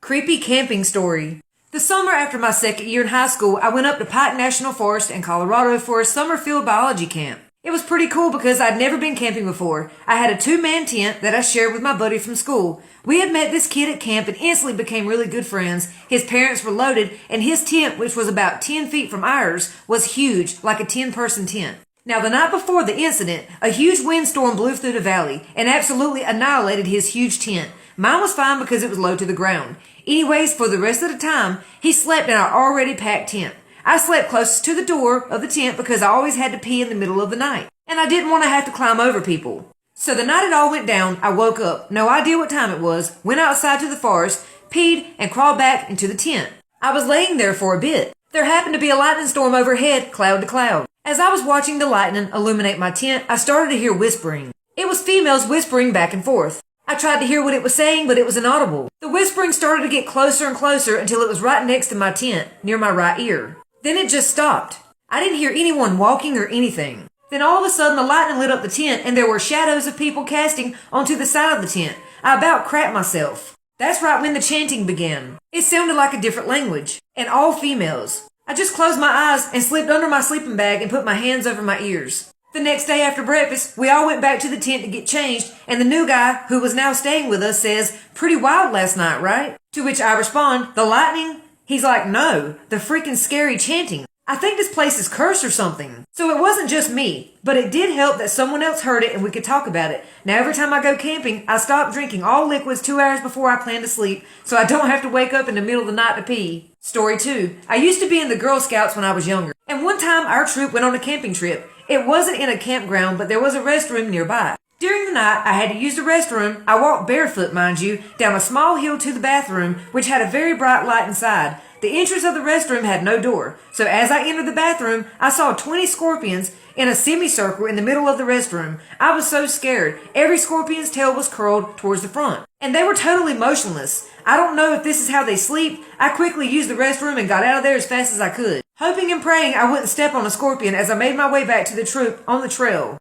Creepy camping story. The summer after my second year in high school, I went up to Pike National Forest in Colorado for a summer field biology camp. It was pretty cool because I'd never been camping before. I had a 2-man tent that I shared with my buddy from school. We had met this kid at camp and instantly became really good friends. His parents were loaded, and his tent, which was about 10 feet from ours, was huge, like a 10-person tent. Now, the night before the incident, a huge windstorm blew through the valley and absolutely annihilated his huge tent. Mine was fine because it was low to the ground. Anyways, for the rest of the time, he slept in our already packed tent. I slept closest to the door of the tent because I always had to pee in the middle of the night, and I didn't want to have to climb over people. So the night it all went down, I woke up, no idea what time it was, went outside to the forest, peed, and crawled back into the tent. I was laying there for a bit. There happened to be a lightning storm overhead, cloud to cloud. As I was watching the lightning illuminate my tent, I started to hear whispering. It was females whispering back and forth. I tried to hear what it was saying, but it was inaudible. The whispering started to get closer and closer until it was right next to my tent, near my right ear. Then it just stopped. I didn't hear anyone walking or anything. Then all of a sudden the lightning lit up the tent and there were shadows of people casting onto the side of the tent. I about crapped myself. That's right when the chanting began. It sounded like a different language, and all females. I just closed my eyes and slipped under my sleeping bag and put my hands over my ears. The next day after breakfast, we all went back to the tent to get changed, and the new guy, who was now staying with us, says, "Pretty wild last night, right?" To which I respond, "The lightning?" He's like, "No, the freaking scary chanting. I think this place is cursed or something." So it wasn't just me, but it did help that someone else heard it and we could talk about it. Now every time I go camping, I stop drinking all liquids 2 hours before I plan to sleep, so I don't have to wake up in the middle of the night to pee. Story 2. I used to be in the Girl Scouts when I was younger, and one time our troop went on a camping trip. It wasn't in a campground, but there was a restroom nearby. During the night, I had to use the restroom. I walked barefoot, mind you, down a small hill to the bathroom, which had a very bright light inside. The entrance of the restroom had no door, so as I entered the bathroom, I saw 20 scorpions in a semicircle in the middle of the restroom. I was so scared. Every scorpion's tail was curled towards the front, and they were totally motionless. I don't know if this is how they sleep. I quickly used the restroom and got out of there as fast as I could, hoping and praying I wouldn't step on a scorpion as I made my way back to the troop on the trail.